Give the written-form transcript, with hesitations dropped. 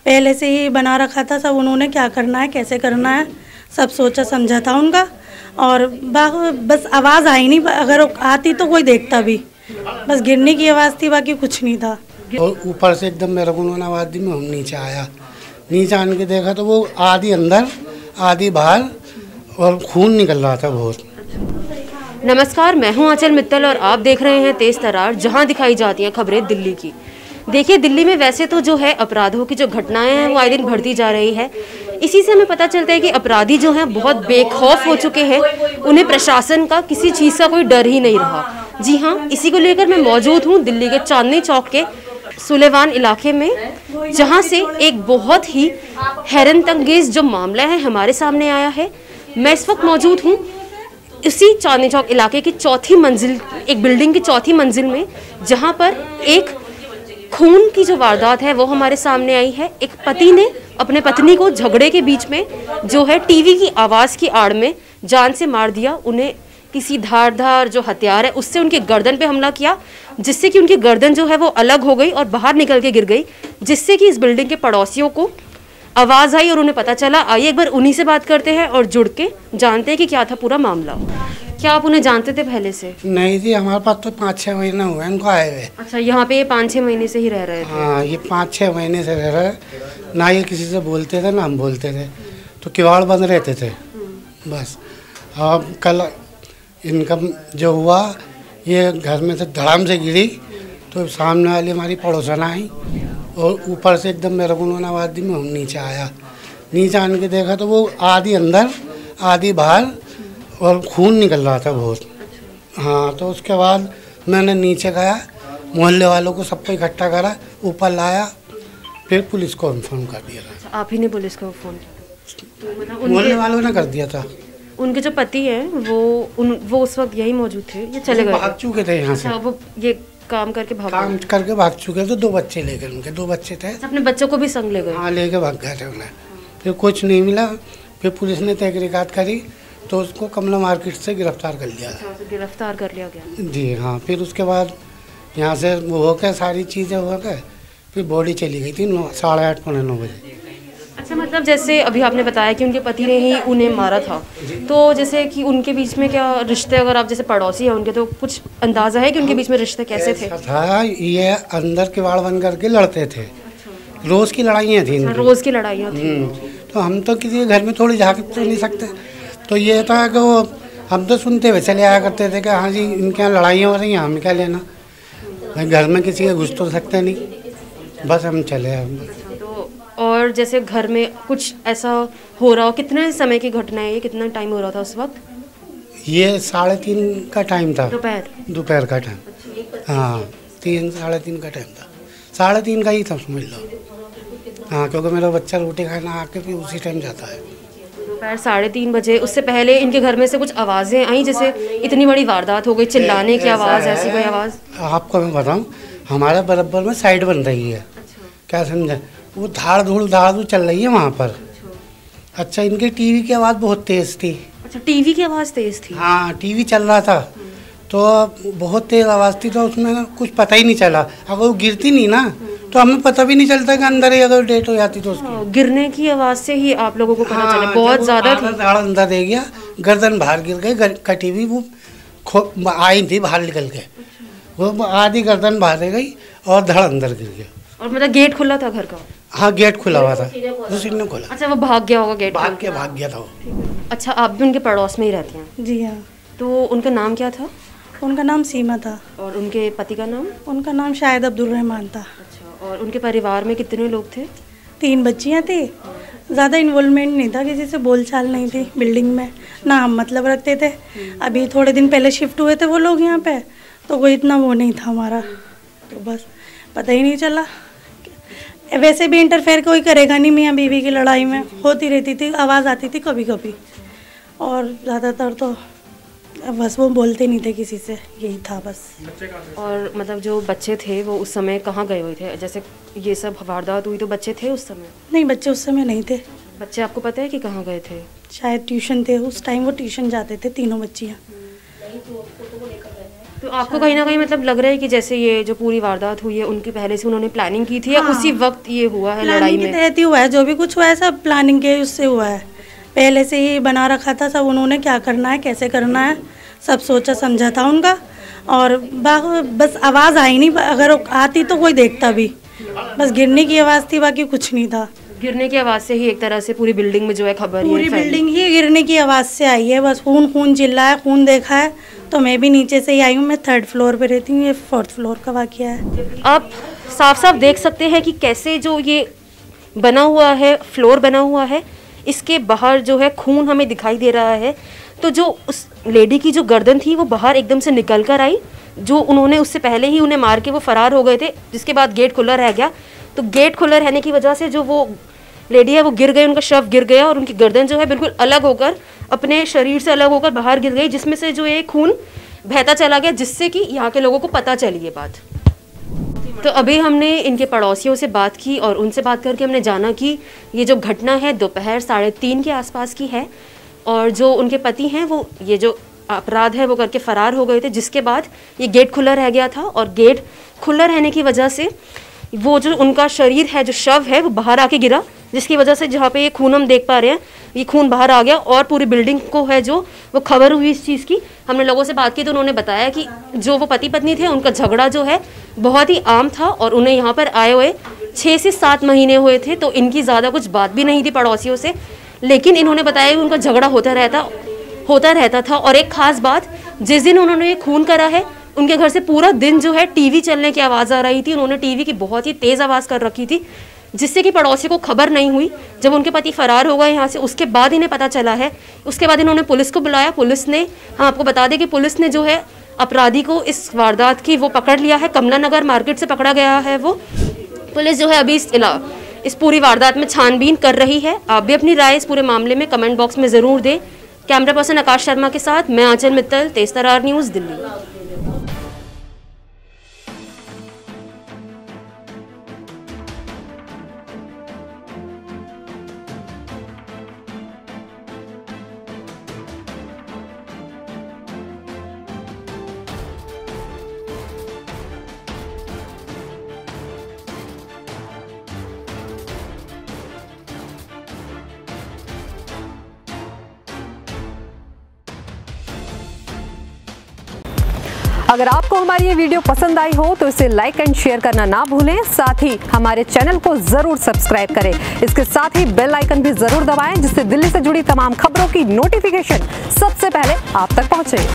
पहले से ही बना रखा था सब, उन्होंने क्या करना है कैसे करना है सब सोचा समझा था उनका। और बस आवाज़ आई नहीं, अगर आती तो कोई देखता भी, बस गिरने की आवाज़ थी, बाकी कुछ नहीं था। और ऊपर से एकदम मेरे को उन्होंने आवाज़ दी, मैं नीचे आया, नीचे आने के देखा तो वो आधी अंदर आधी बाहर और खून निकल रहा था बहुत। नमस्कार, मैं हूं आंचल मित्तल और आप देख रहे हैं तेज तरार, जहां दिखाई जाती हैं खबरें दिल्ली की। देखिए, दिल्ली में वैसे तो जो है अपराधों की जो घटनाएं हैं वो आए दिन बढ़ती जा रही है। इसी से हमें पता चलता है कि अपराधी जो हैं बहुत बेखौफ हो चुके हैं, उन्हें प्रशासन का किसी चीज़ का कोई डर ही नहीं रहा। जी हाँ, इसी को लेकर मैं मौजूद हूँ दिल्ली के चांदनी चौक के सुलेवान इलाके में, जहाँ से एक बहुत ही हैरतअंगेज जो मामला है हमारे सामने आया है। मैं इस वक्त मौजूद हूँ इसी चांदनी चौक इलाके की चौथी मंजिल, एक बिल्डिंग की चौथी मंजिल में, जहाँ पर एक खून की जो वारदात है वो हमारे सामने आई है। एक पति ने अपने पत्नी को झगड़े के बीच में जो है टीवी की आवाज़ की आड़ में जान से मार दिया। उन्हें किसी धारदार जो हथियार है उससे उनके गर्दन पे हमला किया, जिससे कि उनकी गर्दन जो है वो अलग हो गई और बाहर निकल के गिर गई, जिससे कि इस बिल्डिंग के पड़ोसियों को आवाज़ आई और उन्हें पता चला। आइए एक बार उन्हीं से बात करते हैं और जुड़ के जानते हैं कि क्या था पूरा मामला। क्या आप उन्हें जानते थे पहले से? नहीं जी, हमारे पास तो 5-6 महीने हुए इनको आए हुए। अच्छा, यहाँ पे ये 5-6 महीने से ही रह रहे थे? हाँ, ये 5-6 महीने से रह रहे, ना ये किसी से बोलते थे ना हम बोलते थे, तो किवाड़ बंद रहते थे बस। अब कल इनका जो हुआ, ये घर में से धड़ाम से गिरी तो सामने वाली हमारी पड़ोसन आई और ऊपर से एकदम मेरे को उन्होंने आवाज़ दी, मैं नीचे आया, नीचे आने के देखा तो वो आधी अंदर आधी बाहर और खून निकल रहा था बहुत। हाँ, तो उसके बाद मैंने नीचे गया, मोहल्ले वालों को सबको इकट्ठा करा, ऊपर लाया, फिर पुलिस को इन्फॉर्म कर दिया था। आप ही ने पुलिस को फोन किया? मतलब मोहल्ले वालों ने कर दिया था। उनके जो पति हैं वो उस वक्त यही मौजूद थे? ये चले गए? भाग चुके थे यहाँ से। वो ये काम करके भाग चुके थे। 2 बच्चे लेकर, उनके 2 बच्चे थे। अपने बच्चों को भी संग ले गए? हाँ, लेके भाग गए थे उन्हें। फिर कुछ नहीं मिला, फिर पुलिस ने तहकीकात करी तो उसको कमला मार्केट से गिरफ्तार कर लिया। गिरफ्तार कर लिया गया? जी हाँ। फिर उसके बाद यहाँ से वो हो गए, सारी चीज़ें हो गए, फिर बॉडी चली गई थी 8:30 पौने 9 बजे। अच्छा, मतलब जैसे अभी आपने बताया कि उनके पति ने ही उन्हें मारा था, तो जैसे कि उनके बीच में क्या रिश्ते, अगर आप जैसे पड़ोसी हैं उनके, तो कुछ अंदाज़ा है कि उनके बीच में रिश्ते कैसे थे? था, ये अंदर किवाड़ बंद करके लड़ते थे। रोज़ की लड़ाइयाँ थी। रोज़ की लड़ाइयाँ थी। तो हम तो किसी के घर में थोड़ी झाँक तो नहीं सकते, तो ये था कि वो हम तो सुनते हुए चले आया करते थे कि हाँ जी इनके यहाँ लड़ाइयाँ हो रही हैं, हमें क्या लेना, भाई घर में किसी के घुस तो सकते नहीं, बस हम चले आए। तो और जैसे घर में कुछ ऐसा हो रहा हो, कितने समय की घटना है ये, कितना टाइम हो रहा था उस वक्त? ये 3:30 का टाइम था, दोपहर का टाइम। हाँ, 3-3:30 का टाइम था, 3:30 का ही था समझ लो। हाँ, क्योंकि मेरा बच्चा रोटी खाना आके फिर उसी टाइम जाता है। दोपहर 3:30 बजे। उससे पहले इनके घर में से कुछ आवाज़ें आई, जैसे इतनी बड़ी वारदात हो गई, चिल्लाने की आवाज़, ऐसी कोई आवाज़? आपको मैं बताऊँ, हमारे बराबर में साइड बन रही है। क्या समझे, वो धाड़ धूड़ चल रही है वहाँ पर। अच्छा, इनके टीवी की आवाज़ बहुत तेज़ थी। अच्छा, टीवी की आवाज़ तेज़ थी? हाँ, टीवी चल रहा था तो बहुत तेज़ आवाज़ थी, तो उसमें कुछ पता ही नहीं चला। अगर वो गिरती नहीं ना तो हमें पता भी नहीं चलता कि अंदर ही अगर डेट हो जाती तो उसकी। गिरने की आवाज़ से ही आप लोगों को पता चला? बहुत ज़्यादा थी? धाड़ अंदर दे गया, गर्दन बाहर गिर गई, कटी हुई वो आई थी बाहर निकल के, वो आधी गर्दन बाहर रह गई और धड़ अंदर गिर गया। और मतलब गेट खुला था घर का? हाँ, गेट खुला हुआ था, उसी ने खोला। अच्छा, वो भाग गया होगा गेट? भाग गया था वो। अच्छा, आप भी उनके पड़ोस में ही रहती हैं? जी हाँ। तो उनका नाम क्या था? उनका नाम सीमा था। और उनके पति का नाम? उनका नाम शायद अब्दुल रहमान था। अच्छा, और उनके परिवार में कितने लोग थे? 3 बच्चियाँ थी, ज़्यादा इन्वॉल्वमेंट नहीं था, किसी से बोलचाल नहीं थी बिल्डिंग में, ना हम मतलब रखते थे। अभी थोड़े दिन पहले शिफ्ट हुए थे वो लोग यहाँ पे, तो कोई इतना वो नहीं था हमारा, तो बस पता ही नहीं चला। वैसे भी इंटरफेयर कोई करेगा नहीं, मियाँ बीवी की लड़ाई में होती रहती थी, आवाज़ आती थी कभी कभी, और ज़्यादातर तो बस वो बोलते नहीं थे किसी से, यही था बस। और मतलब जो बच्चे थे वो उस समय कहाँ गए हुए थे? जैसे ये सब वारदात हुई तो बच्चे थे उस समय? नहीं, बच्चे उस समय नहीं थे। बच्चे आपको पता है कि कहाँ गए थे? शायद ट्यूशन थे उस टाइम, वो ट्यूशन जाते थे तीनों बच्चियाँ। तो आपको कहीं ना कहीं मतलब लग रहा है कि जैसे ये जो पूरी वारदात हुई है उनकी पहले से उन्होंने प्लानिंग की थी या उसी वक्त ये हुआ है लड़ाई में? तहत ही हुआ है, जो भी कुछ हुआ है सब प्लानिंग के उससे हुआ है, पहले से ही बना रखा था सब, उन्होंने क्या करना है कैसे करना है सब सोचा समझा था उनका। और बस आवाज़ आई नहीं, अगर आती तो कोई देखता भी, बस गिरने की आवाज़ थी, बाकी कुछ नहीं था। गिरने की आवाज़ से ही एक तरह से पूरी बिल्डिंग में जो है खबर पूरी बिल्डिंग ही गिरने की आवाज़ से आई है, बस खून खून चिल्ला है, खून देखा है। तो मैं भी नीचे से ही आई हूँ, मैं 3rd फ्लोर पे रहती हूँ, ये 4th फ्लोर का वाक़या है। आप साफ साफ देख सकते हैं कि कैसे जो ये बना हुआ है, फ्लोर बना हुआ है, इसके बाहर जो है खून हमें दिखाई दे रहा है। तो जो उस लेडी की जो गर्दन थी वो बाहर एकदम से निकल कर आई, जो उन्होंने उससे पहले ही उन्हें मार के वो फरार हो गए थे, जिसके बाद गेट खुला रह गया। तो गेट खुला रहने की वजह से जो वो लेडी है वो गिर गई, उनका शव गिर गया और उनकी गर्दन जो है बिल्कुल अलग होकर, अपने शरीर से अलग होकर बाहर गिर गई, जिसमें से जो एक खून बहता चला गया, जिससे कि यहाँ के लोगों को पता चली ये बात। तो अभी हमने इनके पड़ोसियों से बात की और उनसे बात करके हमने जाना कि ये जो घटना है दोपहर 3:30 के आसपास की है और जो उनके पति हैं वो ये जो अपराध है वो करके फरार हो गए थे, जिसके बाद ये गेट खुला रह गया था और गेट खुला रहने की वजह से वो जो उनका शरीर है, जो शव है वो बाहर आके गिरा, जिसकी वजह से जहाँ पे ये खून हम देख पा रहे हैं ये खून बाहर आ गया और पूरी बिल्डिंग को है जो वो खबर हुई इस चीज़ की। हमने लोगों से बात की तो उन्होंने बताया कि जो वो पति पत्नी थे उनका झगड़ा जो है बहुत ही आम था और उन्हें यहाँ पर आए हुए 6 से 7 महीने हुए थे, तो इनकी ज़्यादा कुछ बात भी नहीं थी पड़ोसियों से। लेकिन इन्होंने बताया कि उनका झगड़ा होता रहता था। और एक ख़ास बात, जिस दिन उन्होंने ये खून करा है उनके घर से पूरा दिन जो है टीवी चलने की आवाज़ आ रही थी। उन्होंने टीवी की बहुत ही तेज़ आवाज़ कर रखी थी, जिससे कि पड़ोसी को खबर नहीं हुई। जब उनके पति फरार हो गए यहाँ से, उसके बाद इन्हें पता चला है। उसके बाद इन्होंने पुलिस को बुलाया। पुलिस ने, हम आपको बता दें कि पुलिस ने जो है अपराधी को इस वारदात की वो पकड़ लिया है, कमला नगर मार्केट से पकड़ा गया है वो। पुलिस जो है अभी इस पूरी वारदात में छानबीन कर रही है। आप भी अपनी राय इस पूरे मामले में कमेंट बॉक्स में ज़रूर दें। कैमरा पर्सन आकाश शर्मा के साथ मैं आंचल मित्तल, तेज तरार न्यूज़, दिल्ली। अगर आपको हमारी ये वीडियो पसंद आई हो तो इसे लाइक एंड शेयर करना ना भूलें। साथ ही हमारे चैनल को जरूर सब्सक्राइब करें। इसके साथ ही बेल आइकन भी जरूर दबाएं, जिससे दिल्ली से जुड़ी तमाम खबरों की नोटिफिकेशन सबसे पहले आप तक पहुंचे।